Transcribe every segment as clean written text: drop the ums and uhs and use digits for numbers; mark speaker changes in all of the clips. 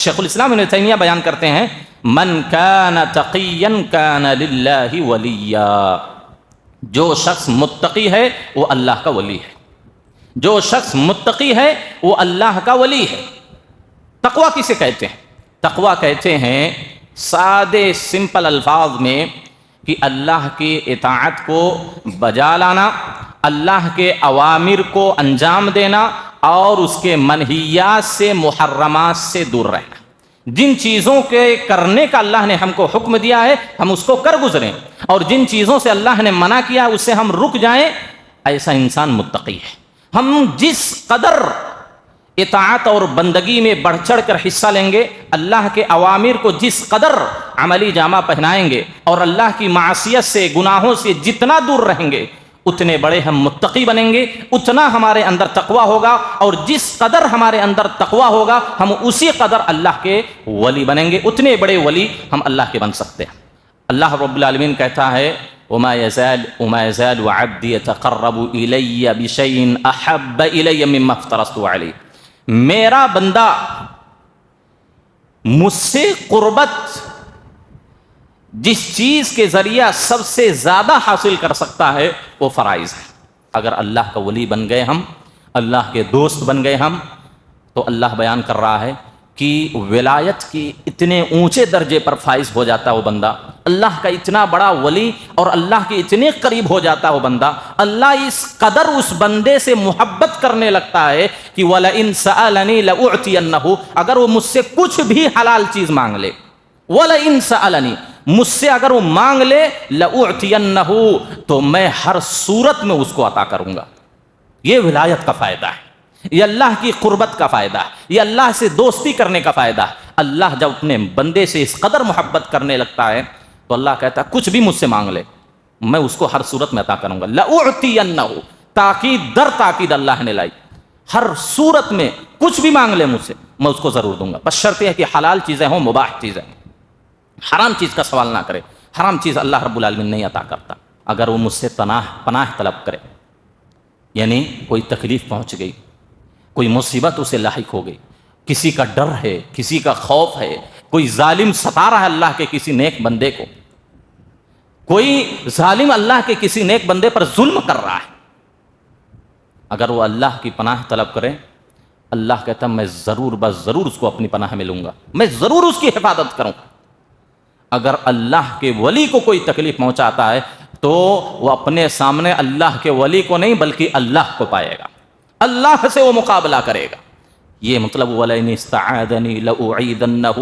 Speaker 1: شیخ الاسلام ابن تیمیہ بیان کرتے ہیں من کان تقیا کان للہ ولیا، جو شخص متقی ہے وہ اللہ کا ولی ہے، جو شخص متقی ہے وہ اللہ کا ولی ہے۔ تقویٰ کسے کہتے ہیں؟ تقویٰ کہتے ہیں سادے سمپل الفاظ میں کہ اللہ کی اطاعت کو بجا لانا، اللہ کے اوامر کو انجام دینا اور اس کے منہیات سے محرمات سے دور رہنا۔ جن چیزوں کے کرنے کا اللہ نے ہم کو حکم دیا ہے ہم اس کو کر گزریں، اور جن چیزوں سے اللہ نے منع کیا ہے اس سے ہم رک جائیں، ایسا انسان متقی ہے۔ ہم جس قدر اطاعت اور بندگی میں بڑھ چڑھ کر حصہ لیں گے، اللہ کے اوامر کو جس قدر عملی جامہ پہنائیں گے اور اللہ کی معصیت سے گناہوں سے جتنا دور رہیں گے، اتنے بڑے ہم متقی بنیں گے، اتنا ہمارے اندر تقویٰ ہوگا، اور جس قدر ہمارے اندر تقویٰ ہوگا ہم اسی قدر اللہ کے ولی بنیں گے، اتنے بڑے ولی ہم اللہ کے بن سکتے ہیں۔ اللہ رب العالمین کہتا ہے وما يزال عبدي يتقرب إلي بشيء أحب إلي مما افترضت عليه، میرا بندہ مجھ سے قربت جس چیز کے ذریعہ سب سے زیادہ حاصل کر سکتا ہے وہ فرائض ہے۔ اگر اللہ کا ولی بن گئے ہم، اللہ کے دوست بن گئے ہم، تو اللہ بیان کر رہا ہے کہ ولایت کی اتنے اونچے درجے پر فائز ہو جاتا ہے وہ بندہ، اللہ کا اتنا بڑا ولی اور اللہ کے اتنے قریب ہو جاتا ہے وہ بندہ، اللہ اس قدر اس بندے سے محبت کرنے لگتا ہے کہ وَلَئِن سَأَلَنِي لَأُعْتِيَنَّهُ، اگر وہ مجھ سے کچھ بھی حلال چیز مانگ لے، وَلَئِن سَأَلَنِي، مجھ سے اگر وہ مانگ لے، لَأُعْتِيَنَّهُ، تو میں ہر صورت میں اس کو عطا کروں گا۔ یہ ولایت کا فائدہ ہے، یہ اللہ کی قربت کا فائدہ ہے، یہ اللہ سے دوستی کرنے کا فائدہ ہے۔ اللہ جب اپنے بندے سے اس قدر محبت کرنے لگتا ہے تو اللہ کہتا ہے کچھ بھی مجھ سے مانگ لے میں اس کو ہر صورت میں عطا کروں گا۔ لَأُعْتِيَنَّهُ، تاکید در تاکید اللہ نے لائی، ہر صورت میں کچھ بھی مانگ لے مجھ سے میں اس کو ضرور دوں گا، بس شرط یہ ہے کہ حلال چیزیں ہوں، مباح چیزیں، حرام چیز کا سوال نہ کرے۔ حرام چیز اللہ رب العالمین نہیں عطا کرتا۔ اگر وہ مجھ سے پناہ طلب کرے، یعنی کوئی تکلیف پہنچ گئی، کوئی مصیبت اسے لاحق ہو گئی، کسی کا ڈر ہے، کسی کا خوف ہے، کوئی ظالم ستا رہا ہے اللہ کے کسی نیک بندے کو، کوئی ظالم اللہ کے کسی نیک بندے پر ظلم کر رہا ہے، اگر وہ اللہ کی پناہ طلب کرے، اللہ کہتا ہے میں ضرور بس ضرور اس کو اپنی پناہ میں لوں گا، میں ضرور اس کی حفاظت کروں گا۔ اگر اللہ کے ولی کو کوئی تکلیف پہنچاتا ہے تو وہ اپنے سامنے اللہ کے ولی کو نہیں بلکہ اللہ کو پائے گا، اللہ سے وہ مقابلہ کرے گا۔ یہ مطلب وَلَئِنِ اسْتَعَاذَنِي لَأُعِيذَنَّهُ،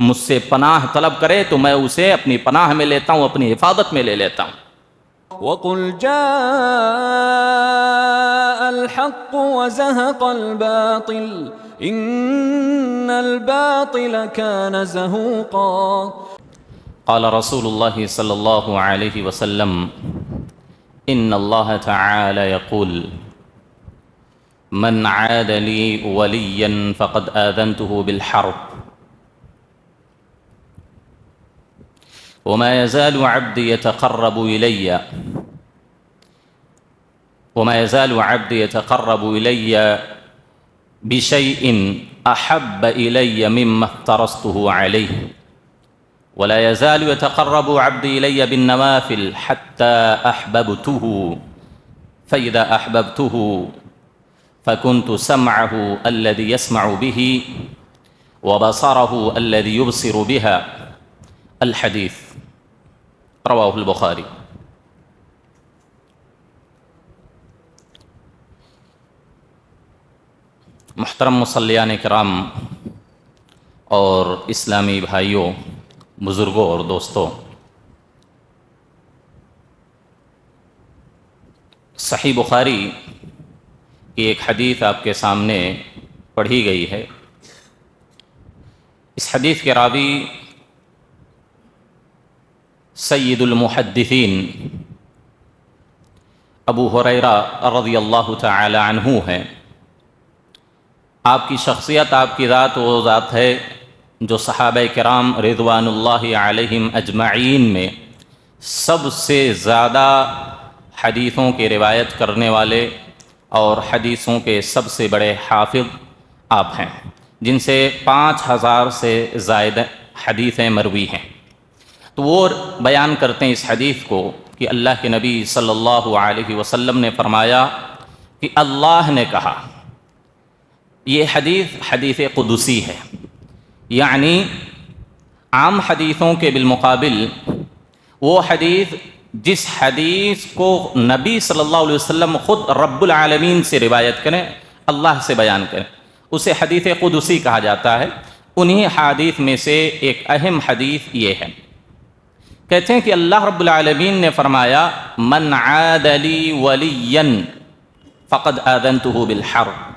Speaker 1: مجھ سے پناہ طلب کرے تو میں اسے اپنی پناہ میں لیتا ہوں، اپنی حفاظت میں لے لیتا ہوں۔
Speaker 2: وَقُلْ جَاءَ الْحَقُّ وَزَهَقَ الْبَاطِلُ إِنَّ الْبَاطِلَ كَانَ زَهُوقًا۔
Speaker 1: قال رسول الله صلى الله عليه وسلم إن الله تعالى يقول من عاد لي وليا فقد آذنته بالحرب وما يزال عبدي يتقرب إلي بشيء أحب إلي مما افترضته عليه ولا يزال يتقرب عبدي إلي بالنوافل حتى أحببته فإذا أحببته فكنت سمعه الذي يسمع به وبصره الذي يبصر بها، الحديث رواه البخاري۔ محترم مصلیان کرام اور اسلامی بھائیوں، بزرگوں اور دوستوں، صحیح بخاری کی ایک حدیث آپ کے سامنے پڑھی گئی ہے۔ اس حدیث کے راوی سید المحدثین ابو ہریرہ رضی اللہ تعالی عنہ ہیں۔ آپ کی شخصیت، آپ کی ذات وہ ذات ہے جو صحابہ کرام رضوان اللہ علیہم اجمعین میں سب سے زیادہ حدیثوں کی روایت کرنے والے اور حدیثوں کے سب سے بڑے حافظ آپ ہیں۔ جن سے 5000 سے زائد حدیثیں مروی ہیں، تو وہ بیان کرتے ہیں اس حدیث کو کہ اللہ کے نبی صلی اللہ علیہ وسلم نے فرمایا کہ اللہ نے کہا. یہ حدیث قدسی ہے، یعنی عام حدیثوں کے بالمقابل وہ حدیث جس حدیث کو نبی صلی اللہ علیہ وسلم خود رب العالمین سے روایت کریں، اللہ سے بیان کریں، اسے حدیث قدسی کہا جاتا ہے. انہی حدیث میں سے ایک اہم حدیث یہ ہے، کہتے ہیں کہ اللہ رب العالمین نے فرمایا من عاد لی ولیا فقد آذنتہ بالحرب،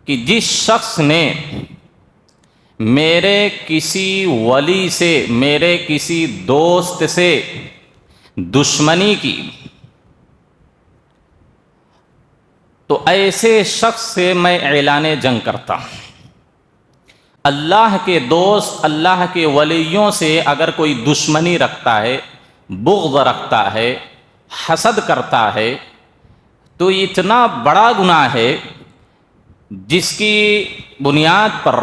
Speaker 1: کہ جس شخص نے میرے کسی ولی سے، میرے کسی دوست سے دشمنی کی، تو ایسے شخص سے میں اعلان جنگ کرتا ہوں. اللہ کے دوست، اللہ کے ولیوں سے اگر کوئی دشمنی رکھتا ہے، بغض رکھتا ہے، حسد کرتا ہے، تو اتنا بڑا گناہ ہے جس کی بنیاد پر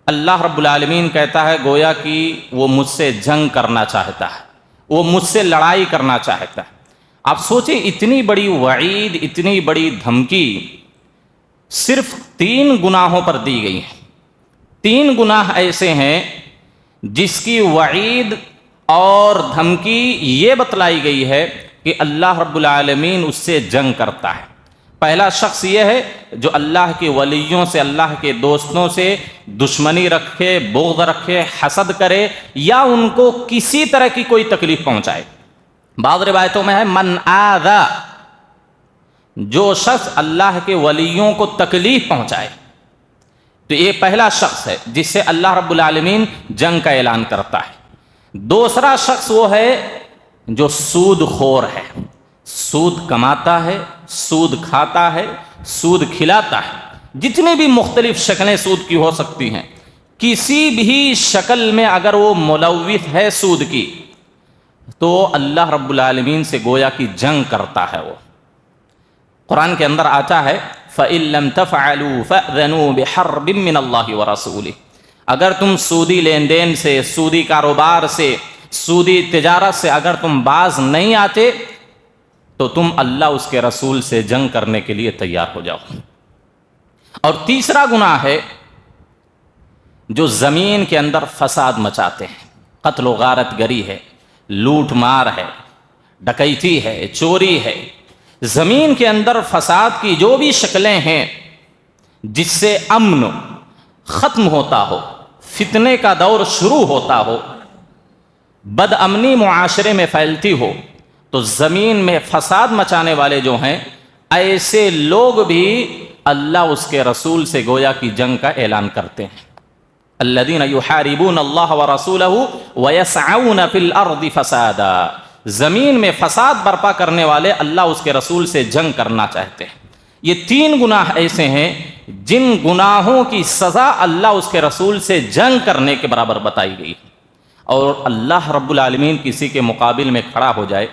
Speaker 1: اللہ رب العالمین کہتا ہے گویا کہ وہ مجھ سے جنگ کرنا چاہتا ہے، وہ مجھ سے لڑائی کرنا چاہتا ہے. آپ سوچیں اتنی بڑی وعید، اتنی بڑی دھمکی صرف 3 گناہوں پر دی گئی ہے. 3 گناہ ایسے ہیں جس کی وعید اور دھمکی یہ بتلائی گئی ہے کہ اللہ رب العالمین اس سے جنگ کرتا ہے. پہلا شخص یہ ہے جو اللہ کے ولیوں سے، اللہ کے دوستوں سے دشمنی رکھے، بغض رکھے، حسد کرے یا ان کو کسی طرح کی کوئی تکلیف پہنچائے. بعض روایتوں میں ہے من آذا، جو شخص اللہ کے ولیوں کو تکلیف پہنچائے. تو یہ پہلا شخص ہے جس سے اللہ رب العالمین جنگ کا اعلان کرتا ہے. دوسرا شخص وہ ہے جو سود خور ہے، سود کماتا ہے، سود کھاتا ہے، سود کھلاتا ہے. جتنی بھی مختلف شکلیں سود کی ہو سکتی ہیں، کسی بھی شکل میں اگر وہ ملوث ہے سود کی، تو اللہ رب العالمین سے گویا کی جنگ کرتا ہے. وہ قرآن کے اندر آتا ہے فَإِن لَمْ تَفْعَلُوا فَأْذَنُوا بِحَرْبٍ مِّنَ اللَّهِ وَرَسُولِهِ، اگر تم سودی لین دین سے، سودی کاروبار سے، سودی تجارت سے اگر تم باز نہیں آتے تو تم اللہ اس کے رسول سے جنگ کرنے کے لیے تیار ہو جاؤ. اور تیسرا گناہ ہے جو زمین کے اندر فساد مچاتے ہیں، قتل و غارت گری ہے، لوٹ مار ہے، ڈکیتی ہے، چوری ہے. زمین کے اندر فساد کی جو بھی شکلیں ہیں جس سے امن ختم ہوتا ہو، فتنے کا دور شروع ہوتا ہو، بد امنی معاشرے میں پھیلتی ہو، تو زمین میں فساد مچانے والے جو ہیں ایسے لوگ بھی اللہ اس کے رسول سے گویا کی جنگ کا اعلان کرتے ہیں. الذین یحاربون اللہ ورسولہ ویسعون فی الارض فسادا، زمین میں فساد برپا کرنے والے اللہ اس کے رسول سے جنگ کرنا چاہتے ہیں. یہ 3 گناہ ایسے ہیں جن گناہوں کی سزا اللہ اس کے رسول سے جنگ کرنے کے برابر بتائی گئی. اور اللہ رب العالمین کسی کے مقابل میں کھڑا ہو جائے،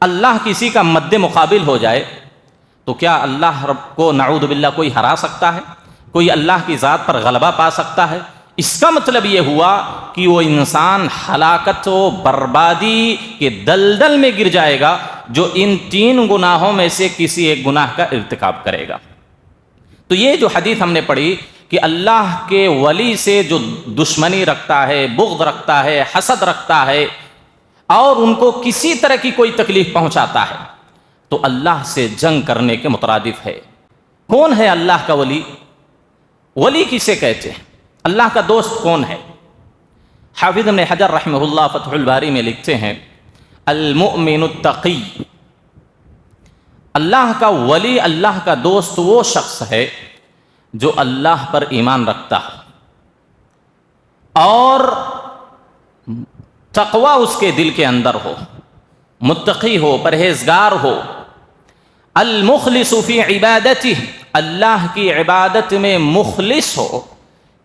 Speaker 1: اللہ کسی کا مد مقابل ہو جائے، تو کیا اللہ رب کو نعوذ باللہ کوئی ہرا سکتا ہے؟ کوئی اللہ کی ذات پر غلبہ پا سکتا ہے؟ اس کا مطلب یہ ہوا کہ وہ انسان ہلاکت و بربادی کے دلدل میں گر جائے گا جو ان 3 گناہوں میں سے کسی ایک گناہ کا ارتکاب کرے گا. تو یہ جو حدیث ہم نے پڑھی کہ اللہ کے ولی سے جو دشمنی رکھتا ہے، بغض رکھتا ہے، حسد رکھتا ہے اور ان کو کسی طرح کی کوئی تکلیف پہنچاتا ہے، تو اللہ سے جنگ کرنے کے مترادف ہے. کون ہے اللہ کا ولی؟ ولی کسے کہتے ہیں؟ اللہ کا دوست کون ہے؟ حافظ ابن حجر رحمہ اللہ فتح الباری میں لکھتے ہیں المؤمن التقی، اللہ کا ولی، اللہ کا دوست وہ شخص ہے جو اللہ پر ایمان رکھتا ہے اور تقوی اس کے دل کے اندر ہو، متقی ہو، پرہیزگار ہو. المخلص فی عبادتہ، اللہ کی عبادت میں مخلص ہو،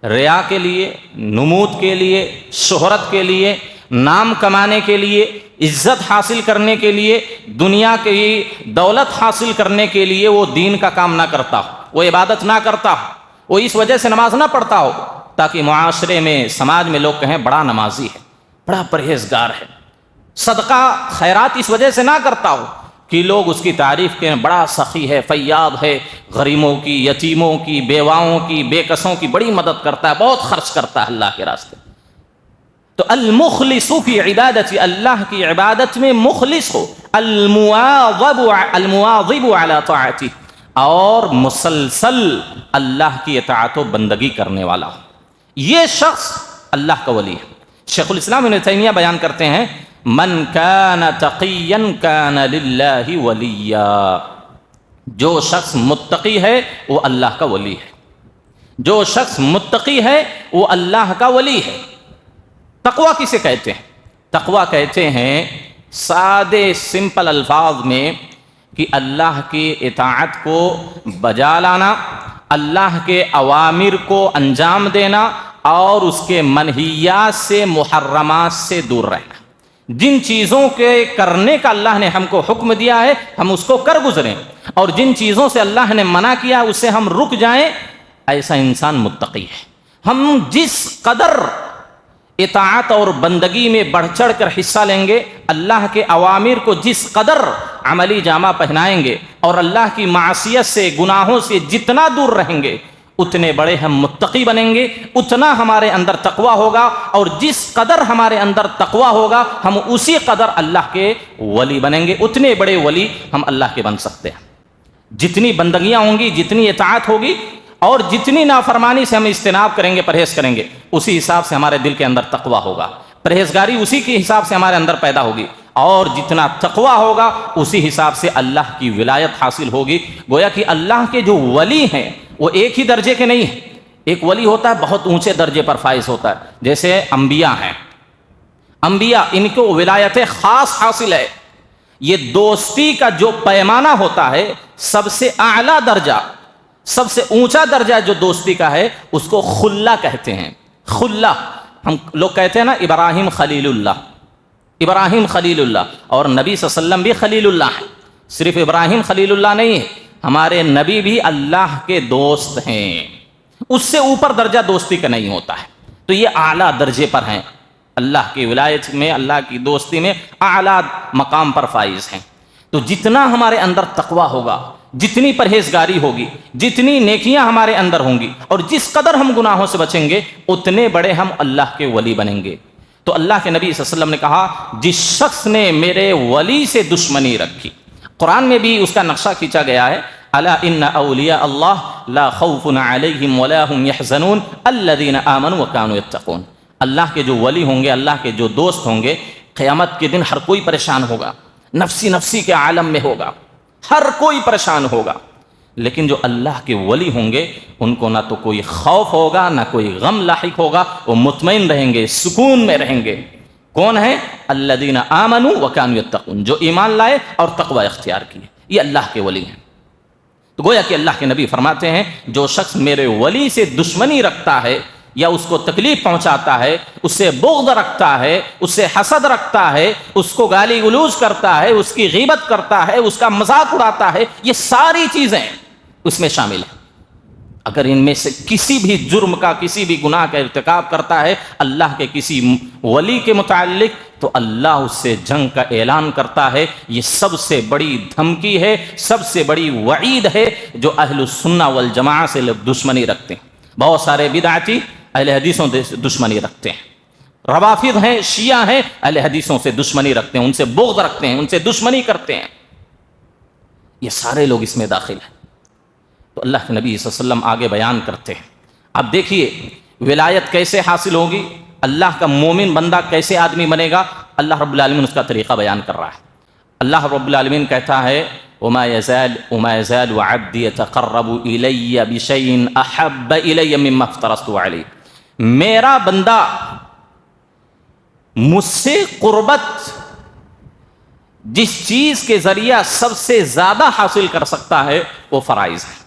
Speaker 1: ریا کے لیے، نمود کے لیے، شہرت کے لیے، نام کمانے کے لیے، عزت حاصل کرنے کے لیے، دنیا کی دولت حاصل کرنے کے لیے وہ دین کا کام نہ کرتا ہو، وہ عبادت نہ کرتا ہو، وہ اس وجہ سے نماز نہ پڑھتا ہو تاکہ معاشرے میں، سماج میں لوگ کہیں بڑا نمازی ہے، بڑا پرہیزگار ہے۔ صدقہ خیرات اس وجہ سے نہ کرتا ہو کہ لوگ اس کی تعریف کریں بڑا سخی ہے، فیاض ہے، غریبوں کی، یتیموں کی، بیواؤں کی، بے کسوں کی بڑی مدد کرتا ہے، بہت خرچ کرتا ہے اللہ کے راستے۔ تو المخلص فی عبادت، اللہ کی عبادت میں مخلص ہو، المواظب علی طاعتہ، اور مسلسل اللہ کی اطاعت و بندگی کرنے والا ہو، یہ شخص اللہ کا ولی ہے۔ شیخ الاسلام ابن تیمیہ بیان کرتے ہیں من کان تقیا کان للہ ولیا، جو شخص متقی ہے وہ اللہ کا ولی ہے، جو شخص متقی ہے وہ اللہ کا ولی ہے۔ تقوی کسے کہتے ہیں؟ تقوی کہتے ہیں سادے سمپل الفاظ میں کہ اللہ کی اطاعت کو بجا لانا، اللہ کے اوامر کو انجام دینا، اور اس کے منہیات سے، محرمات سے دور رہنا۔ جن چیزوں کے کرنے کا اللہ نے ہم کو حکم دیا ہے ہم اس کو کر گزریں، اور جن چیزوں سے اللہ نے منع کیا اس سے ہم رک جائیں، ایسا انسان متقی ہے۔ ہم جس قدر اطاعت اور بندگی میں بڑھ چڑھ کر حصہ لیں گے، اللہ کے اوامر کو جس قدر عملی جامہ پہنائیں گے، اور اللہ کی معصیت سے، گناہوں سے جتنا دور رہیں گے، اتنے بڑے ہم متقی بنیں گے، اتنا ہمارے اندر تقوی ہوگا، اور جس قدر ہمارے اندر تقوی ہوگا ہم اسی قدر اللہ کے ولی بنیں گے، اتنے بڑے ولی ہم اللہ کے بن سکتے ہیں۔ جتنی بندگیاں ہوں گی، جتنی اطاعت ہوگی، اور جتنی نافرمانی سے ہم اجتناب کریں گے، پرہیز کریں گے، اسی حساب سے ہمارے دل کے اندر تقوی ہوگا، پرہیزگاری اسی کے حساب سے ہمارے اندر پیدا ہوگی، اور جتنا تقوی ہوگا اسی حساب سے اللہ کی ولایت حاصل ہوگی۔ گویا کہ اللہ کے جو ولی ہیں وہ ایک ہی درجے کے نہیں ہیں۔ ایک ولی ہوتا ہے بہت اونچے درجے پر فائز ہوتا ہے، جیسے انبیاء ہیں، انبیاء ان کو ولایت خاص حاصل ہے۔ یہ دوستی کا جو پیمانہ ہوتا ہے، سب سے اعلیٰ درجہ، سب سے اونچا درجہ جو دوستی کا ہے اس کو خلہ کہتے ہیں۔ خلہ، ہم لوگ کہتے ہیں نا ابراہیم خلیل اللہ، ابراہیم خلیل اللہ، اور نبی صلی اللہ علیہ وسلم بھی خلیل اللہ ہیں۔ صرف ابراہیم خلیل اللہ نہیں ہے، ہمارے نبی بھی اللہ کے دوست ہیں، اس سے اوپر درجہ دوستی کا نہیں ہوتا ہے۔ تو یہ اعلیٰ درجے پر ہیں، اللہ کی ولایت میں، اللہ کی دوستی میں اعلیٰ مقام پر فائز ہیں۔ تو جتنا ہمارے اندر تقوی ہوگا، جتنی پرہیزگاری ہوگی، جتنی نیکیاں ہمارے اندر ہوں گی، اور جس قدر ہم گناہوں سے بچیں گے، اتنے بڑے ہم اللہ کے ولی بنیں گے۔ تو اللہ کے نبی صلی اللہ علیہ وسلم نے کہا جس شخص نے میرے ولی سے دشمنی رکھی، قرآن میں بھی اس کا نقشہ کھینچا گیا ہے، الا ان اولیاء اللہ لا خوف علیہم ولا هم يحزنون الذین آمنوا وكانوا يتقون۔ اللہ کے جو ولی ہوں گے، اللہ کے جو دوست ہوں گے، قیامت کے دن ہر کوئی پریشان ہوگا، نفسی نفسی کے عالم میں ہوگا، ہر کوئی پریشان ہوگا، لیکن جو اللہ کے ولی ہوں گے ان کو نہ تو کوئی خوف ہوگا، نہ کوئی غم لاحق ہوگا، وہ مطمئن رہیں گے، سکون میں رہیں گے۔ کون ہے؟ الذین آمنوا وکانوا یتقون، جو ایمان لائے اور تقوی اختیار کیے، یہ اللہ کے ولی ہیں۔ تو گویا کہ اللہ کے نبی فرماتے ہیں جو شخص میرے ولی سے دشمنی رکھتا ہے، یا اس کو تکلیف پہنچاتا ہے، اس سے بغض رکھتا ہے، اس سے حسد رکھتا ہے، اس کو گالی گلوز کرتا ہے، اس کی غیبت کرتا ہے، اس کا مذاق اڑاتا ہے، یہ ساری چیزیں اس میں شامل ہیں۔ اگر ان میں سے کسی بھی جرم کا، کسی بھی گناہ کا ارتکاب کرتا ہے اللہ کے کسی ولی کے متعلق، تو اللہ اس سے جنگ کا اعلان کرتا ہے۔ یہ سب سے بڑی دھمکی ہے، سب سے بڑی وعید ہے جو اہل السنہ والجماعہ سے لوگ دشمنی رکھتے ہیں۔ بہت سارے بدعتی اہل حدیثوں سے دشمنی رکھتے ہیں، روافض ہیں، شیعہ ہیں، اہل حدیثوں سے دشمنی رکھتے ہیں، ان سے بغض رکھتے ہیں، ان سے دشمنی کرتے ہیں، یہ سارے لوگ اس میں داخل ہیں۔ تو اللہ کے نبی صلی اللہ علیہ وسلم آگے بیان کرتے ہیں۔ اب دیکھیے ولایت کیسے حاصل ہوگی، اللہ کا مومن بندہ کیسے آدمی بنے گا، اللہ رب العالمین اس کا طریقہ بیان کر رہا ہے۔ اللہ رب العالمین کہتا ہے وما يزال عبدي يتقرب الي بشيء احب الي مما افترضت عليه، میرا بندہ مجھ سے قربت جس چیز کے ذریعہ سب سے زیادہ حاصل کر سکتا ہے وہ فرائض ہے۔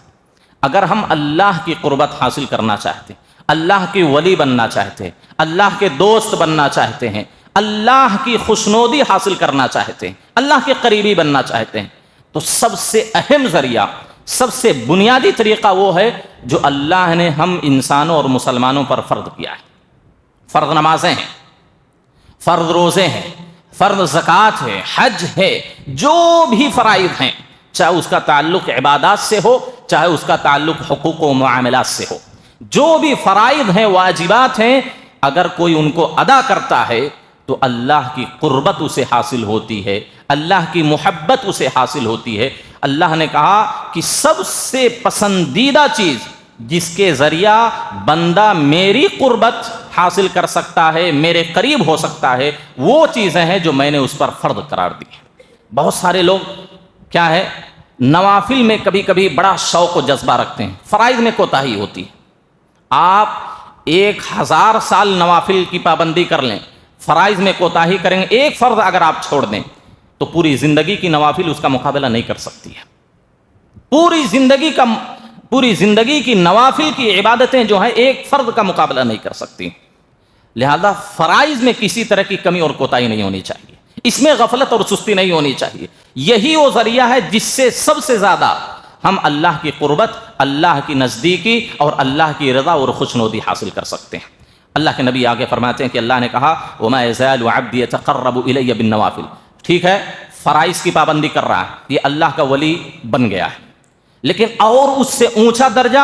Speaker 1: اگر ہم اللہ کی قربت حاصل کرنا چاہتے ہیں، اللہ کی ولی بننا چاہتے ہیں، اللہ کے دوست بننا چاہتے ہیں، اللہ کی خوشنودی حاصل کرنا چاہتے ہیں، اللہ کے قریبی بننا چاہتے ہیں، تو سب سے اہم ذریعہ سب سے بنیادی طریقہ وہ ہے جو اللہ نے ہم انسانوں اور مسلمانوں پر فرض کیا ہے. فرض نمازیں ہیں، فرض روزے ہیں، فرض زکوٰۃ ہے، حج ہے، جو بھی فرائض ہیں، چاہے اس کا تعلق عبادات سے ہو، چاہے اس کا تعلق حقوق و معاملات سے ہو، جو بھی فرائض ہیں، واجبات ہیں، اگر کوئی ان کو ادا کرتا ہے تو اللہ کی قربت اسے حاصل ہوتی ہے، اللہ کی محبت اسے حاصل ہوتی ہے. اللہ نے کہا کہ سب سے پسندیدہ چیز جس کے ذریعہ بندہ میری قربت حاصل کر سکتا ہے، میرے قریب ہو سکتا ہے، وہ چیزیں ہیں جو میں نے اس پر فرض قرار دی ہیں. بہت سارے لوگ کیا ہے، نوافل میں کبھی کبھی بڑا شوق و جذبہ رکھتے ہیں، فرائض میں کوتاہی ہوتی ہے. آپ 1000 سال نوافل کی پابندی کر لیں، فرائض میں کوتاہی کریں گے، ایک فرض اگر آپ چھوڑ دیں تو پوری زندگی کی نوافل اس کا مقابلہ نہیں کر سکتی ہے. پوری زندگی کی نوافل کی عبادتیں جو ہیں ایک فرض کا مقابلہ نہیں کر سکتی. لہذا فرائض میں کسی طرح کی کمی اور کوتاہی نہیں ہونی چاہیے، اس میں غفلت اور سستی نہیں ہونی چاہیے. یہی وہ ذریعہ ہے جس سے سب سے زیادہ ہم اللہ کی قربت، اللہ کی نزدیکی اور اللہ کی رضا اور خوشنودی حاصل کر سکتے ہیں. اللہ کے نبی آگے فرماتے ہیں کہ اللہ نے کہا وَمَا يَزَالُ عَبْدِي يَتَقَرَّبُ إِلَيَّ بِالنَّوَافِلِ. ٹھیک ہے، فرائض کی پابندی کر رہا ہے، یہ اللہ کا ولی بن گیا ہے، لیکن اور اس سے اونچا درجہ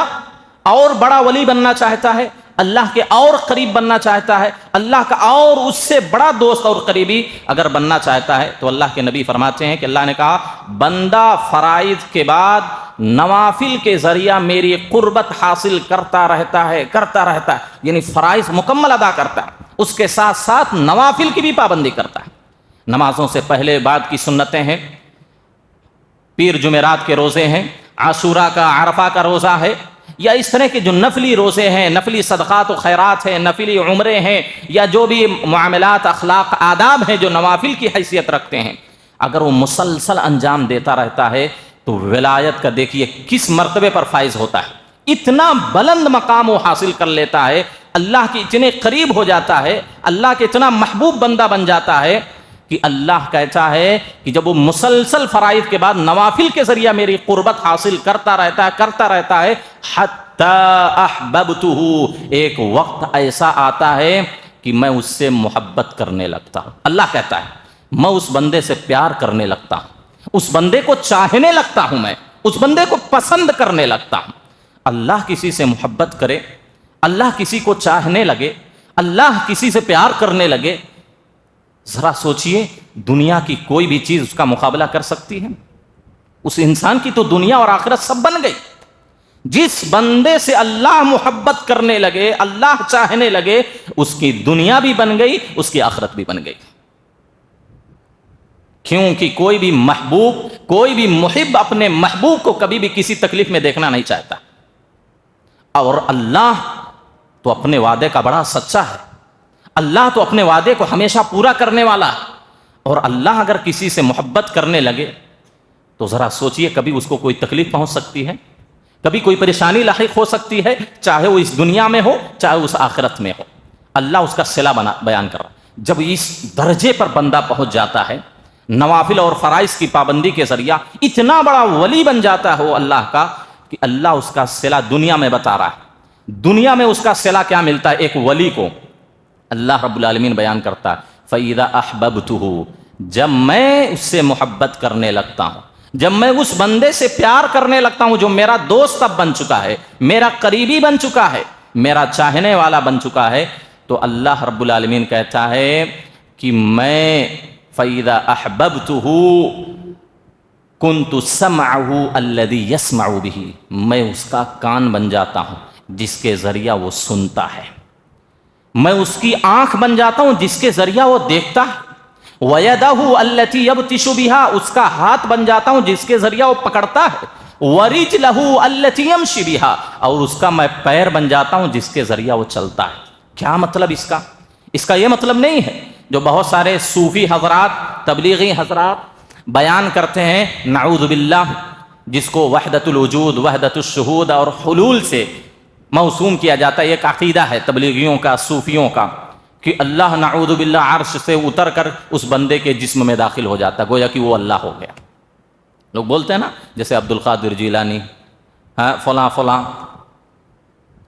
Speaker 1: اور بڑا ولی بننا چاہتا ہے، اللہ کے اور قریب بننا چاہتا ہے، اللہ کا اور اس سے بڑا دوست اور قریبی اگر بننا چاہتا ہے، تو اللہ کے نبی فرماتے ہیں کہ اللہ نے کہا بندہ فرائض کے بعد نوافل کے ذریعہ میری قربت حاصل کرتا رہتا ہے، یعنی فرائض مکمل ادا کرتا ہے، اس کے ساتھ ساتھ نوافل کی بھی پابندی کرتا ہے. نمازوں سے پہلے بعد کی سنتیں ہیں، پیر جمعرات کے روزے ہیں، عاشوراء کا، عرفہ کا روزہ ہے، یا اس طرح کے جو نفلی روزے ہیں، نفلی صدقات و خیرات ہیں، نفلی عمرے ہیں، یا جو بھی معاملات، اخلاق، آداب ہیں جو نوافل کی حیثیت رکھتے ہیں، اگر وہ مسلسل انجام دیتا رہتا ہے تو ولایت کا دیکھیے کس مرتبے پر فائز ہوتا ہے، اتنا بلند مقام وہ حاصل کر لیتا ہے، اللہ کے اتنے قریب ہو جاتا ہے، اللہ کے اتنا محبوب بندہ بن جاتا ہے کہ اللہ کہتا ہے کہ جب وہ مسلسل فرائض کے بعد نوافل کے ذریعہ میری قربت حاصل کرتا رہتا ہے حتی احببتہ، ایک وقت ایسا آتا ہے کہ میں اس سے محبت کرنے لگتا ہوں. اللہ کہتا ہے میں اس بندے سے پیار کرنے لگتا ہوں، اس بندے کو چاہنے لگتا ہوں، میں اس بندے کو پسند کرنے لگتا ہوں. اللہ کسی سے محبت کرے، اللہ کسی کو چاہنے لگے، اللہ کسی سے پیار کرنے لگے، ذرا سوچئے دنیا کی کوئی بھی چیز اس کا مقابلہ کر سکتی ہے؟ اس انسان کی تو دنیا اور آخرت سب بن گئی. جس بندے سے اللہ محبت کرنے لگے، اللہ چاہنے لگے، اس کی دنیا بھی بن گئی، اس کی آخرت بھی بن گئی. کیونکہ کوئی بھی محبوب، کوئی بھی محب اپنے محبوب کو کبھی بھی کسی تکلیف میں دیکھنا نہیں چاہتا. اور اللہ تو اپنے وعدے کا بڑا سچا ہے، اللہ تو اپنے وعدے کو ہمیشہ پورا کرنے والا ہے. اور اللہ اگر کسی سے محبت کرنے لگے تو ذرا سوچئے کبھی اس کو کوئی تکلیف پہنچ سکتی ہے، کبھی کوئی پریشانی لاحق ہو سکتی ہے، چاہے وہ اس دنیا میں ہو چاہے اس آخرت میں ہو. اللہ اس کا صلہ بیان کر رہا ہے. جب اس درجے پر بندہ پہنچ جاتا ہے، نوافل اور فرائض کی پابندی کے ذریعہ اتنا بڑا ولی بن جاتا ہے وہ اللہ کا، کہ اللہ اس کا صلہ دنیا میں بتا رہا ہے. دنیا میں اس کا صلہ کیا ملتا ہے ایک ولی کو؟ اللہ رب العالمین بیان کرتا ہے فَإِذَا أَحْبَبْتُهُ، جب میں اس سے محبت کرنے لگتا ہوں، جب میں اس بندے سے پیار کرنے لگتا ہوں جو میرا دوست اب بن چکا ہے، میرا قریبی بن چکا ہے، میرا چاہنے والا بن چکا ہے، تو اللہ رب العالمین کہتا ہے کہ میں فَإِذَا أَحْبَبْتُهُ كُنْتُ سَمْعَهُ الَّذِي يَسْمَعُ بِهِ، میں اس کا کان بن جاتا ہوں جس کے ذریعہ وہ سنتا ہے، میں اس کی آنکھ بن جاتا ہوں جس کے ذریعہ وہ دیکھتا ہے، وَيَدَهُ الَّتِي يَبْطِشُ بِهَا، اس کا ہاتھ بن جاتا ہوں جس کے ذریعہ وہ پکڑتا ہے، وَرِجْلَهُ الَّتِي يَمْشِي بِهَا، اور اس کا میں پیر بن جاتا ہوں جس کے ذریعہ وہ چلتا ہے. کیا مطلب اس کا یہ مطلب نہیں ہے جو بہت سارے صوفی حضرات، تبلیغی حضرات بیان کرتے ہیں، نعوذ باللہ، جس کو وحدت الوجود، وحدت الشہود اور حلول سے موسوم کیا جاتا ہے. ایک عقیدہ ہے تبلیغیوں کا، صوفیوں کا، کہ اللہ نعوذ باللہ عرش سے اتر کر اس بندے کے جسم میں داخل ہو جاتا ہے، گویا کہ وہ اللہ ہو گیا. لوگ بولتے ہیں نا جیسے عبد القادر جیلانی، فلاں فلاں،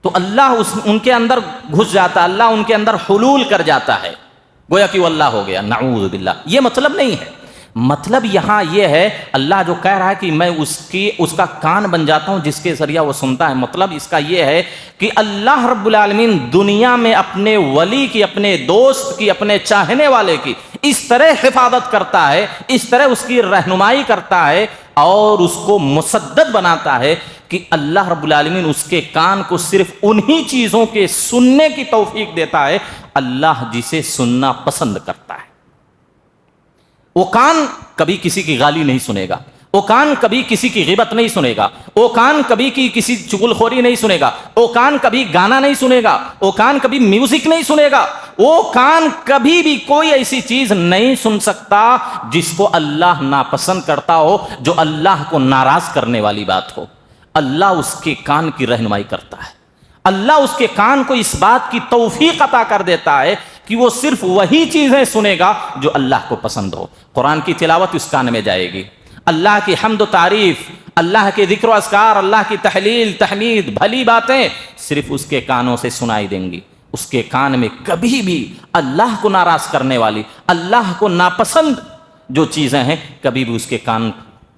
Speaker 1: تو اللہ ان کے اندر گھس جاتا ہے، اللہ ان کے اندر حلول کر جاتا ہے، گویا کہ وہ اللہ ہو گیا، نعوذ باللہ۔ یہ مطلب نہیں ہے، مطلب یہاں یہ ہے اللہ جو کہہ رہا ہے کہ میں اس کا کان بن جاتا ہوں جس کے ذریعہ وہ سنتا ہے، مطلب اس کا یہ ہے کہ اللہ رب العالمین دنیا میں اپنے ولی کی، اپنے دوست کی، اپنے چاہنے والے کی اس طرح حفاظت کرتا ہے، اس طرح اس کی رہنمائی کرتا ہے اور اس کو مسدد بناتا ہے کہ اللہ رب العالمین اس کے کان کو صرف انہی چیزوں کے سننے کی توفیق دیتا ہے اللہ جسے سننا پسند کرتا ہے۔ وہ کان کبھی کسی کی گالی نہیں سنے گا، وہ کان کبھی کسی کی غیبت نہیں سنے گا، وہ کان کبھی کسی چغل خوری نہیں سنے گا، وہ کان کبھی گانا نہیں سنے گا، وہ کان کبھی میوزک نہیں سنے گا، وہ کان کبھی بھی کوئی ایسی چیز نہیں سن سکتا جس کو اللہ ناپسند کرتا ہو، جو اللہ کو ناراض کرنے والی بات ہو۔ اللہ اس کے کان کی رہنمائی کرتا ہے، اللہ اس کے کان کو اس بات کی توفیق عطا کر دیتا ہے کہ وہ صرف وہی چیزیں سنے گا جو اللہ کو پسند ہو۔ قرآن کی تلاوت اس کان میں جائے گی، اللہ کی حمد و تعریف، اللہ کے ذکر و اذکار، اللہ کی تحلیل تحمید، بھلی باتیں صرف اس کے کانوں سے سنائی دیں گی۔ اس کے کان میں کبھی بھی اللہ کو ناراض کرنے والی، اللہ کو ناپسند جو چیزیں ہیں کبھی بھی اس کے کان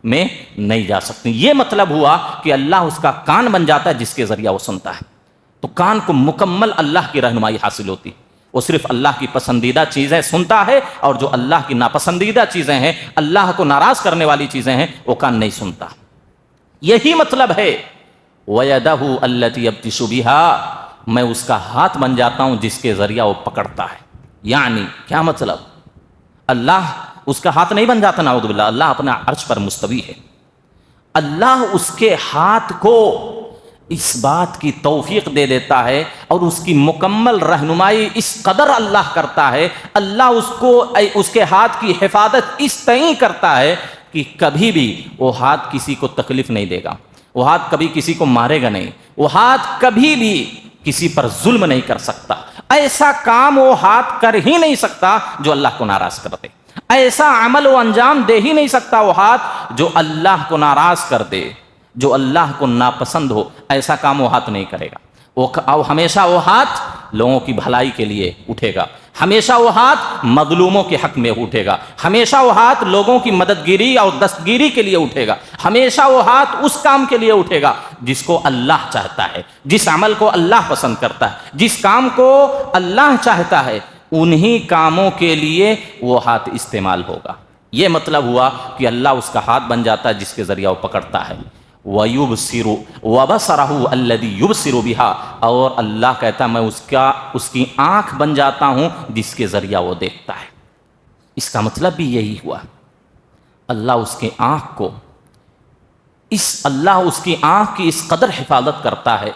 Speaker 1: میں نہیں جا سکتی۔ یہ مطلب ہوا کہ اللہ اس کا کان بن جاتا ہے جس کے ذریعہ وہ سنتا ہے۔ تو کان کو مکمل اللہ کی رہنمائی حاصل ہوتی، وہ صرف اللہ کی پسندیدہ چیزیں سنتا ہے، اور جو اللہ کی ناپسندیدہ چیزیں ہیں، اللہ کو ناراض کرنے والی چیزیں ہیں، وہ کان نہیں سنتا۔ یہی مطلب ہے وَيَدَهُ الَّتِي يَبْطِشُ بِهَا، میں اس کا ہاتھ بن جاتا ہوں جس کے ذریعہ وہ پکڑتا ہے۔ یعنی کیا مطلب؟ اللہ اس کا ہاتھ نہیں بن جاتا، نعوذ باللہ، اللہ اپنا عرش پر مستوی ہے، اللہ اس کے ہاتھ کو اس بات کی توفیق دے دیتا ہے اور اس کی مکمل رہنمائی اس قدر اللہ کرتا ہے، اللہ اس کے ہاتھ کی حفاظت اس طرح کرتا ہے کہ کبھی بھی وہ ہاتھ کسی کو تکلیف نہیں دے گا، وہ ہاتھ کبھی کسی کو مارے گا نہیں، وہ ہاتھ کبھی بھی کسی پر ظلم نہیں کر سکتا، ایسا کام وہ ہاتھ کر ہی نہیں سکتا جو اللہ کو ناراض کر دے، ایسا عمل وہ انجام دے ہی نہیں سکتا وہ ہاتھ جو اللہ کو ناراض کر دے، جو اللہ کو ناپسند ہو، ایسا کام وہ ہاتھ نہیں کرے گا۔ وہ ہمیشہ وہ ہاتھ لوگوں کی بھلائی کے لیے اٹھے گا، ہمیشہ وہ ہاتھ مظلوموں کے حق میں اٹھے گا، ہمیشہ وہ ہاتھ لوگوں کی مددگیری اور دستگیری کے لیے اٹھے گا، ہمیشہ وہ ہاتھ اس کام کے لیے اٹھے گا جس کو اللہ چاہتا ہے، جس عمل کو اللہ پسند کرتا ہے، جس کام کو اللہ چاہتا ہے، انہی کاموں کے لیے وہ ہاتھ استعمال ہوگا۔ یہ مطلب ہوا کہ اللہ اس کا ہاتھ بن جاتا ہے جس کے ذریعہ وہ پکڑتا ہے۔ وَيُبْصِرُ وَبَصَرَهُ الَّذِي يُبْصِرُ بِهَا، اور اللہ کہتا میں اس کی آنکھ بن جاتا ہوں جس کے ذریعہ وہ دیکھتا ہے۔ اس کا مطلب بھی یہی ہوا، اللہ اس کے آنکھ کو اللہ اس کی آنکھ کی اس قدر حفاظت کرتا ہے،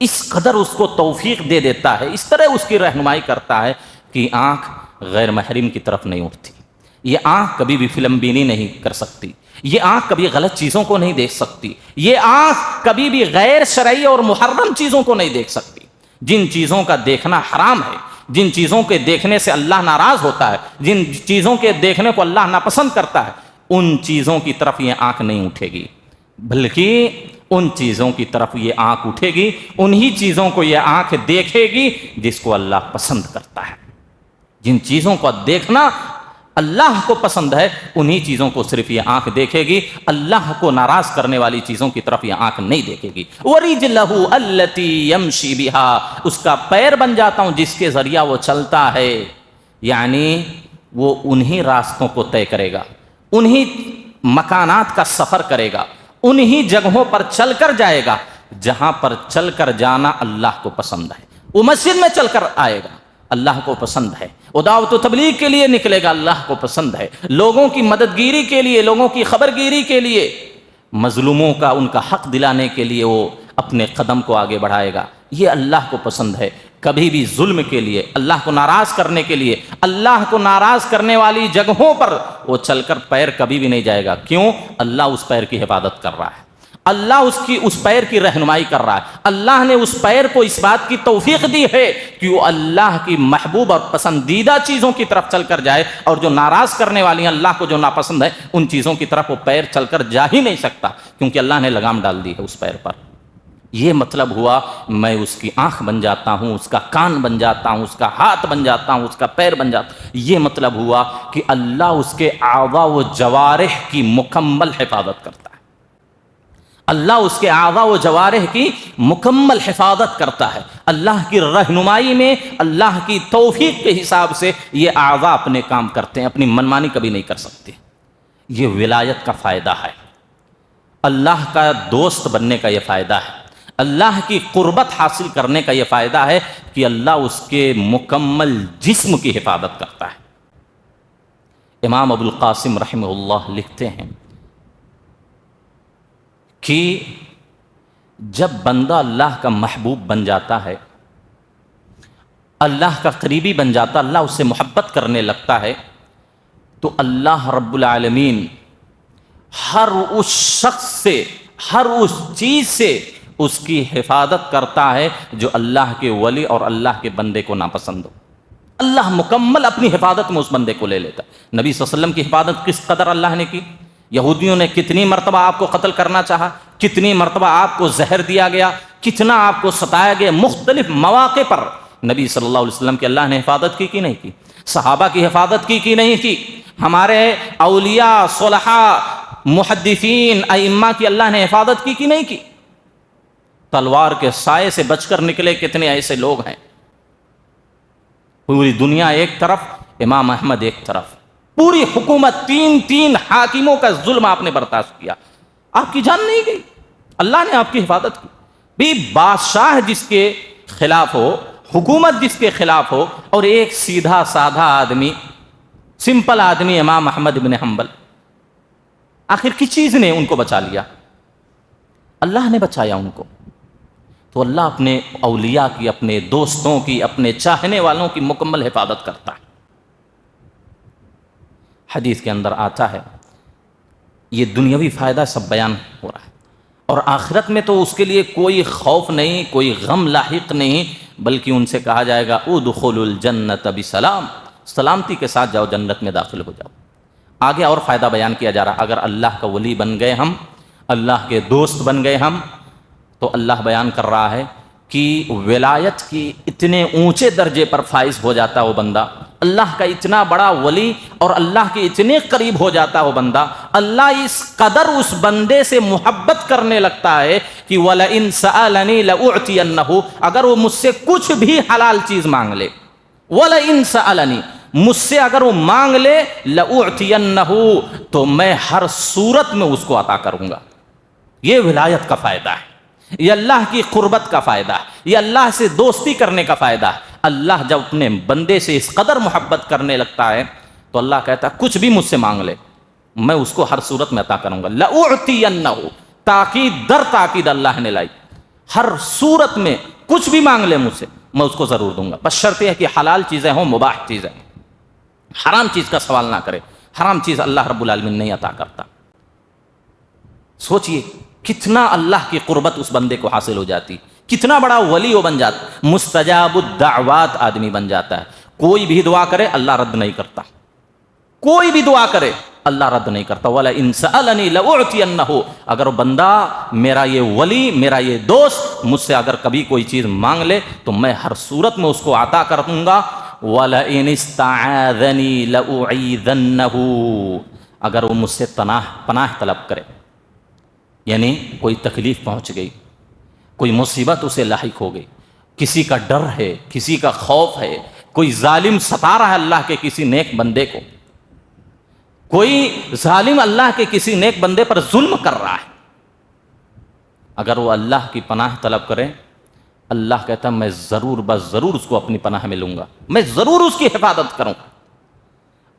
Speaker 1: اس قدر اس کو توفیق دے دیتا ہے، اس طرح اس کی رہنمائی کرتا ہے کہ آنکھ غیر محرم کی طرف نہیں اٹھتی، یہ آنکھ کبھی بھی فلم بینی نہیں کر سکتی، یہ آنکھ کبھی غلط چیزوں کو نہیں دیکھ سکتی، یہ آنکھ کبھی بھی غیر شرعی اور محرم چیزوں کو نہیں دیکھ سکتی۔ جن چیزوں کا دیکھنا حرام ہے، جن چیزوں کے دیکھنے سے اللہ ناراض ہوتا ہے، جن چیزوں کے دیکھنے کو اللہ ناپسند کرتا ہے، ان چیزوں کی طرف یہ آنکھ نہیں اٹھے گی، بلکہ ان چیزوں کی طرف یہ آنکھ اٹھے گی، انہی چیزوں کو یہ آنکھ دیکھے گی جس کو اللہ پسند کرتا ہے۔ جن چیزوں کو دیکھنا اللہ کو پسند ہے، انہی چیزوں کو صرف یہ آنکھ دیکھے گی، اللہ کو ناراض کرنے والی چیزوں کی طرف یہ آنکھ نہیں دیکھے گی۔ وَرِجْلَهُ الَّتِي يَمْشِي بِهَا، اس کا پیر بن جاتا ہوں جس کے ذریعہ وہ چلتا ہے، یعنی وہ انہی راستوں کو طے کرے گا، انہی مکانات کا سفر کرے گا، انہی جگہوں پر چل کر جائے گا جہاں پر چل کر جانا اللہ کو پسند ہے۔ وہ مسجد میں چل کر آئے گا، اللہ کو پسند ہے، وہ دعوت و تبلیغ کے لیے نکلے گا، اللہ کو پسند ہے، لوگوں کی مددگیری کے لیے، لوگوں کی خبرگیری کے لیے، مظلوموں کا ان کا حق دلانے کے لیے وہ اپنے قدم کو آگے بڑھائے گا، یہ اللہ کو پسند ہے۔ کبھی بھی ظلم کے لیے، اللہ کو ناراض کرنے کے لیے، اللہ کو ناراض کرنے والی جگہوں پر وہ چل کر پیر کبھی بھی نہیں جائے گا۔ کیوں؟ اللہ اس پیر کی حفاظت کر رہا ہے، اللہ اس پیر کی رہنمائی کر رہا ہے، اللہ نے اس پیر کو اس بات کی توفیق دی ہے کہ وہ اللہ کی محبوب اور پسندیدہ چیزوں کی طرف چل کر جائے، اور جو ناراض کرنے والی ہیں، اللہ کو جو ناپسند ہے، ان چیزوں کی طرف وہ پیر چل کر جا ہی نہیں سکتا، کیونکہ اللہ نے لگام ڈال دی ہے اس پیر پر۔ یہ مطلب ہوا میں اس کی آنکھ بن جاتا ہوں، اس کا کان بن جاتا ہوں، اس کا ہاتھ بن جاتا ہوں، اس کا پیر بن جاتا ہوں۔ یہ مطلب ہوا کہ اللہ اس کے اعضاء و جوارح کی مکمل حفاظت کرتا ہے، اللہ اس کے اعضاء و جوارح کی مکمل حفاظت کرتا ہے۔ اللہ کی رہنمائی میں، اللہ کی توفیق کے حساب سے یہ اعضاء اپنے کام کرتے ہیں، اپنی منمانی کبھی نہیں کر سکتے۔ یہ ولایت کا فائدہ ہے، اللہ کا دوست بننے کا یہ فائدہ ہے، اللہ کی قربت حاصل کرنے کا یہ فائدہ ہے کہ اللہ اس کے مکمل جسم کی حفاظت کرتا ہے۔ امام ابو القاسم رحمہ اللہ لکھتے ہیں کہ جب بندہ اللہ کا محبوب بن جاتا ہے، اللہ کا قریبی بن جاتا، اللہ اس سے محبت کرنے لگتا ہے، تو اللہ رب العالمین ہر اس شخص سے، ہر اس چیز سے اس کی حفاظت کرتا ہے جو اللہ کے ولی اور اللہ کے بندے کو ناپسند ہو۔ اللہ مکمل اپنی حفاظت میں اس بندے کو لے لیتا ہے۔ نبی صلی اللہ علیہ وسلم کی حفاظت کس قدر اللہ نے کی؟ یہودیوں نے کتنی مرتبہ آپ کو قتل کرنا چاہا، کتنی مرتبہ آپ کو زہر دیا گیا، کتنا آپ کو ستایا گیا، مختلف مواقع پر نبی صلی اللہ علیہ وسلم کی اللہ نے حفاظت کی کہ نہیں کی؟ صحابہ کی حفاظت کی کہ نہیں کی؟ ہمارے اولیاء، صلحاء، محدثین، ائمہ کی اللہ نے حفاظت کی کہ نہیں کی؟ تلوار کے سائے سے بچ کر نکلے کتنے ایسے لوگ ہیں، پوری دنیا ایک طرف، امام احمد ایک طرف، پوری حکومت، تین حاکموں کا ظلم آپ نے برداشت کیا، آپ کی جان نہیں گئی، اللہ نے آپ کی حفاظت کی۔ بھی بادشاہ جس کے خلاف ہو، حکومت جس کے خلاف ہو، اور ایک سیدھا سادھا آدمی، سمپل آدمی امام احمد بن حنبل، آخر کس چیز نے ان کو بچا لیا؟ اللہ نے بچایا ان کو۔ تو اللہ اپنے اولیاء کی، اپنے دوستوں کی، اپنے چاہنے والوں کی مکمل حفاظت کرتا ہے۔ حدیث کے اندر آتا ہے، یہ دنیاوی فائدہ سب بیان ہو رہا ہے، اور آخرت میں تو اس کے لیے کوئی خوف نہیں، کوئی غم لاحق نہیں، بلکہ ان سے کہا جائے گا ادخلوا الجنۃ بسلام، سلامتی کے ساتھ جاؤ، جنت میں داخل ہو جاؤ۔ آگے اور فائدہ بیان کیا جا رہا، اگر اللہ کا ولی بن گئے ہم، اللہ کے دوست بن گئے ہم، تو اللہ بیان کر رہا ہے کہ ولایت کی اتنے اونچے درجے پر فائز ہو جاتا وہ بندہ، اللہ کا اتنا بڑا ولی اور اللہ کے اتنے قریب ہو جاتا وہ بندہ، اللہ اس قدر اس بندے سے محبت کرنے لگتا ہے کہ وَلَئِن سَأَلَنِي لَأُعْتِيَنَّهُ، اگر وہ مجھ سے کچھ بھی حلال چیز مانگ لے، وَلَئِن سَأَلَنِي، مجھ سے اگر وہ مانگ لے، لَأُعْتِيَنَّهُ، تو میں ہر صورت میں اس کو عطا کروں گا۔ یہ ولایت کا فائدہ ہے، یہ اللہ کی قربت کا فائدہ ہے، یہ اللہ سے دوستی کرنے کا فائدہ ہے۔ اللہ جب اپنے بندے سے اس قدر محبت کرنے لگتا ہے تو اللہ کہتا ہے کچھ بھی مجھ سے مانگ لے، میں اس کو ہر صورت میں عطا کروں گا۔ لَأُعْتِيَنَّهُ، تاکید در تاکید اللہ نے لائی، ہر صورت میں کچھ بھی مانگ لے مجھ سے، میں اس کو ضرور دوں گا، بس شرط یہ ہے کہ حلال چیزیں ہوں، مباح چیزیں، حرام چیز کا سوال نہ کرے، حرام چیز اللہ رب العالمین نہیں عطا کرتا۔ سوچئے کتنا اللہ کی قربت اس بندے کو حاصل ہو جاتی، کتنا بڑا ولی وہ بن جاتا، مستجاب الدعوات آدمی بن جاتا ہے۔ کوئی بھی دعا کرے اللہ رد نہیں کرتا، کوئی بھی دعا کرے اللہ رد نہیں کرتا۔ وَلَئِن سَأَلَنِي لَأُعْتِيَنَّهُ، اگر وہ بندہ، میرا یہ ولی، میرا یہ دوست مجھ سے اگر کبھی کوئی چیز مانگ لے تو میں ہر صورت میں اس کو عطا کر دوں گا۔ وَلَئِنِ اسْتَعَاذَنِي لَأُعِيذَنَّهُ، اگر وہ مجھ سے پناہ طلب کرے، یعنی کوئی تکلیف پہنچ گئی، کوئی مصیبت اسے لاحق ہو گئی، کسی کا ڈر ہے، کسی کا خوف ہے، کوئی ظالم ستا رہا ہے اللہ کے کسی نیک بندے کو، کوئی ظالم اللہ کے کسی نیک بندے پر ظلم کر رہا ہے، اگر وہ اللہ کی پناہ طلب کرے، اللہ کہتا ہے میں ضرور بس ضرور اس کو اپنی پناہ میں لوں گا، میں ضرور اس کی حفاظت کروں گا۔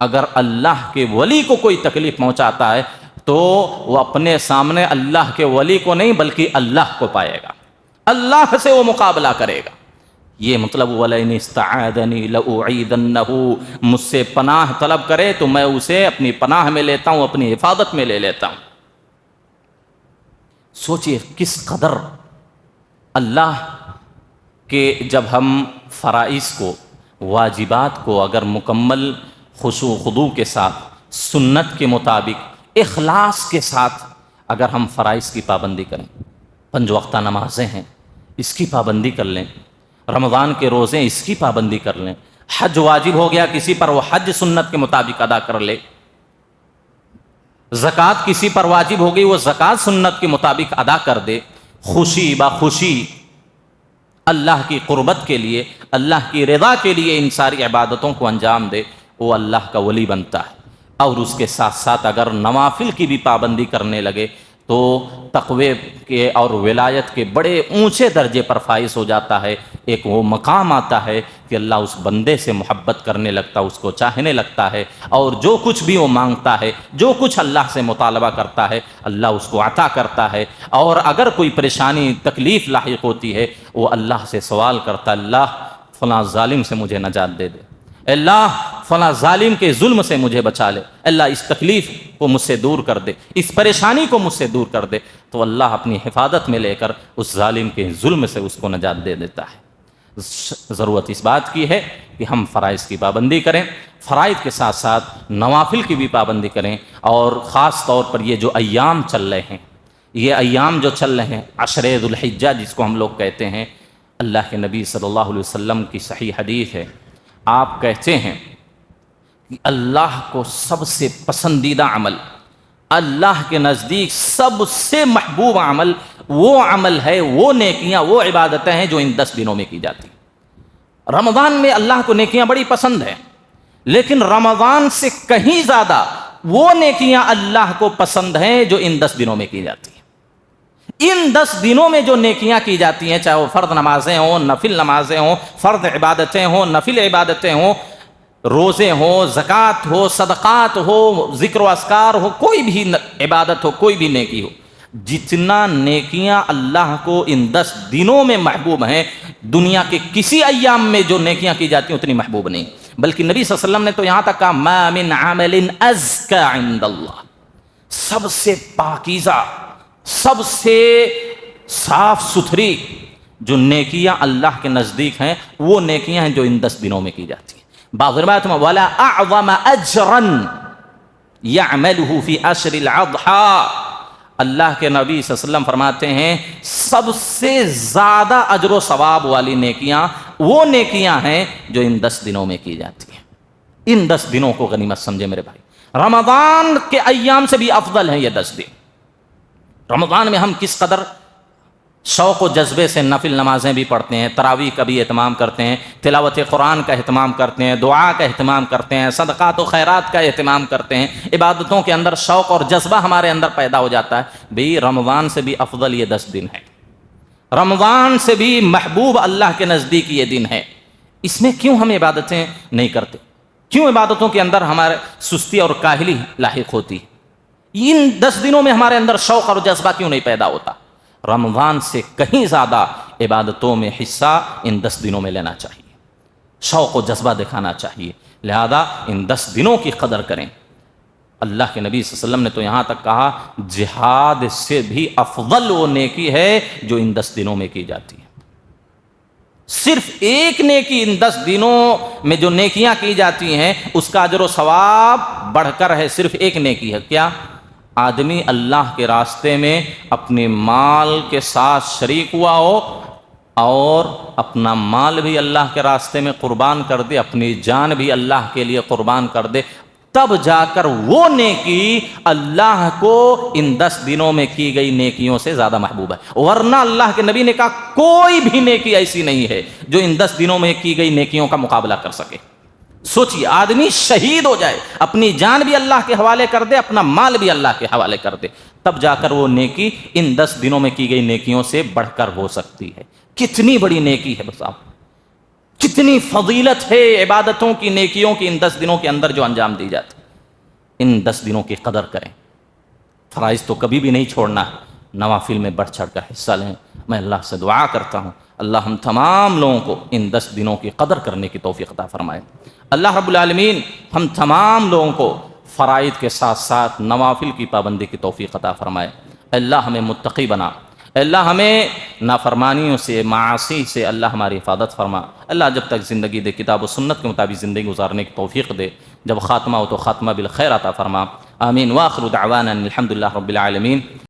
Speaker 1: اگر اللہ کے ولی کو کوئی تکلیف پہنچاتا ہے تو وہ اپنے سامنے اللہ کے ولی کو نہیں بلکہ اللہ کو پائے گا، اللہ سے وہ مقابلہ کرے گا۔ یہ مطلب وَلَئِنِ اسْتَعَاذَنِي لَأُعِيذَنَّهُ، مجھ سے پناہ طلب کرے تو میں اسے اپنی پناہ میں لیتا ہوں، اپنی حفاظت میں لے لیتا ہوں۔ سوچئے کس قدر اللہ کے جب ہم فرائض کو، واجبات کو اگر مکمل خشوع و خضوع کے ساتھ، سنت کے مطابق، اخلاص کے ساتھ اگر ہم فرائض کی پابندی کریں، 5 وقتہ نمازیں ہیں اس کی پابندی کر لیں، رمضان کے روزے اس کی پابندی کر لیں، حج واجب ہو گیا کسی پر وہ حج سنت کے مطابق ادا کر لے، زکوٰۃ کسی پر واجب ہو گئی وہ زکوٰۃ سنت کے مطابق ادا کر دے، خوشی بخوشی اللہ کی قربت کے لیے، اللہ کی رضا کے لیے ان ساری عبادتوں کو انجام دے، وہ اللہ کا ولی بنتا ہے۔ اور اس کے ساتھ ساتھ اگر نوافل کی بھی پابندی کرنے لگے تو تقوی کے اور ولایت کے بڑے اونچے درجے پر فائز ہو جاتا ہے۔ ایک وہ مقام آتا ہے کہ اللہ اس بندے سے محبت کرنے لگتا، اس کو چاہنے لگتا ہے، اور جو کچھ بھی وہ مانگتا ہے، جو کچھ اللہ سے مطالبہ کرتا ہے اللہ اس کو عطا کرتا ہے۔ اور اگر کوئی پریشانی تکلیف لاحق ہوتی ہے وہ اللہ سے سوال کرتا، اللہ فلاں ظالم سے مجھے نجات دے دے، اللہ فلاں ظالم کے ظلم سے مجھے بچا لے، اللہ اس تکلیف کو مجھ سے دور کر دے، اس پریشانی کو مجھ سے دور کر دے، تو اللہ اپنی حفاظت میں لے کر اس ظالم کے ظلم سے اس کو نجات دے دیتا ہے۔ ضرورت اس بات کی ہے کہ ہم فرائض کی پابندی کریں، فرائض کے ساتھ ساتھ نوافل کی بھی پابندی کریں، اور خاص طور پر یہ جو ایام چل رہے ہیں، یہ ایام جو چل رہے ہیں، عشر ذو الحجہ جس کو ہم لوگ کہتے ہیں، اللہ کے نبی صلی اللہ علیہ وسلم کی صحیح حدیث ہے، آپ کہتے ہیں کہ اللہ کو سب سے پسندیدہ عمل، اللہ کے نزدیک سب سے محبوب عمل وہ عمل ہے، وہ نیکیاں، وہ عبادتیں ہیں جو ان 10 دنوں میں کی جاتی ہیں۔ رمضان میں اللہ کو نیکیاں بڑی پسند ہیں، لیکن رمضان سے کہیں زیادہ وہ نیکیاں اللہ کو پسند ہیں جو ان 10 دنوں میں کی جاتی ہیں۔ ان 10 دنوں میں جو نیکیاں کی جاتی ہیں، چاہے وہ فرض نمازیں ہوں، نفل نمازیں ہوں، فرض عبادتیں ہوں، نفل عبادتیں ہوں، روزے ہوں، زکوٰۃ ہو، صدقات ہو، ذکر و اذکار ہو، کوئی بھی عبادت ہو، کوئی بھی نیکی ہو، جتنا نیکیاں اللہ کو ان 10 دنوں میں محبوب ہیں، دنیا کے کسی ایام میں جو نیکیاں کی جاتی ہیں اتنی محبوب نہیں۔ بلکہ نبی صلی اللہ علیہ وسلم نے تو یہاں تک کہا ما من عمل ازکی عند اللہ، سب سے پاکیزہ، سب سے صاف ستھری جو نیکیاں اللہ کے نزدیک ہیں وہ نیکیاں ہیں جو ان 10 دنوں میں کی جاتی ہیں۔ بعض روایت میں ولا اعظم اجرا يعمله في عشر الاضحى، اللہ کے نبی صلی اللہ علیہ وسلم فرماتے ہیں سب سے زیادہ اجر و ثواب والی نیکیاں وہ نیکیاں ہیں جو ان 10 دنوں میں کی جاتی ہیں۔ ان 10 دنوں کو غنیمت سمجھے میرے بھائی، رمضان کے ایام سے بھی افضل ہیں یہ 10 دن۔ رمضان میں ہم کس قدر شوق و جذبے سے نفل نمازیں بھی پڑھتے ہیں، تراویح کا بھی اہتمام کرتے ہیں، تلاوت قرآن کا اہتمام کرتے ہیں، دعا کا اہتمام کرتے ہیں، صدقات و خیرات کا اہتمام کرتے ہیں، عبادتوں کے اندر شوق اور جذبہ ہمارے اندر پیدا ہو جاتا ہے۔ بھی رمضان سے بھی افضل یہ 10 دن ہے، رمضان سے بھی محبوب اللہ کے نزدیک یہ دن ہے۔ اس میں کیوں ہم عبادتیں نہیں کرتے؟ کیوں عبادتوں کے اندر ہمارے سستی اور کاہلی لاحق ہوتی؟ ان 10 دنوں میں ہمارے اندر شوق اور جذبہ کیوں نہیں پیدا ہوتا؟ رمضان سے کہیں زیادہ عبادتوں میں حصہ ان 10 دنوں میں لینا چاہیے، شوق و جذبہ دکھانا چاہیے، لہذا ان 10 دنوں کی قدر کریں۔ اللہ کے نبی صلی اللہ علیہ وسلم نے تو یہاں تک کہا جہاد سے بھی افضل وہ نیکی ہے جو ان 10 دنوں میں کی جاتی ہے۔ صرف ایک نیکی ان 10 دنوں میں جو نیکیاں کی جاتی ہیں اس کا اجر و ثواب بڑھ کر ہے، صرف ایک نیکی ہے، کیا؟ آدمی اللہ کے راستے میں اپنے مال کے ساتھ شریک ہوا ہو اور اپنا مال بھی اللہ کے راستے میں قربان کر دے، اپنی جان بھی اللہ کے لیے قربان کر دے، تب جا کر وہ نیکی اللہ کو ان 10 دنوں میں کی گئی نیکیوں سے زیادہ محبوب ہے۔ ورنہ اللہ کے نبی نے کہا کوئی بھی نیکی ایسی نہیں ہے جو ان 10 دنوں میں کی گئی نیکیوں کا مقابلہ کر سکے۔ سوچئے آدمی شہید ہو جائے، اپنی جان بھی اللہ کے حوالے کر دے، اپنا مال بھی اللہ کے حوالے کر دے، تب جا کر وہ نیکی ان 10 دنوں میں کی گئی نیکیوں سے بڑھ کر ہو سکتی ہے۔ کتنی بڑی نیکی ہے بس آپ، کتنی فضیلت ہے عبادتوں کی، نیکیوں کی ان 10 دنوں کے اندر جو انجام دی جاتی۔ ان 10 دنوں کی قدر کریں، فرائض تو کبھی بھی نہیں چھوڑنا ہے، نوافل میں بڑھ چڑھ کر حصہ لیں۔ میں اللہ سے دعا کرتا ہوں اللہ ہم تمام لوگوں کو ان 10 دنوں کی قدر کرنے کی توفیق عطا فرمائے۔ اللہ رب العالمین ہم تمام لوگوں کو فرائض کے ساتھ ساتھ نوافل کی پابندی کی توفیق عطا فرمائے۔ اللہ ہمیں متقی بنا، اللہ ہمیں نافرمانیوں سے، معاصی سے اللہ ہماری حفاظت فرما، اللہ جب تک زندگی دے کتاب و سنت کے مطابق زندگی گزارنے کی توفیق دے، جب خاتمہ ہو تو خاتمہ بالخیر عطا فرما، آمین۔ وآخر دعوانا الحمدللہ رب العالمین۔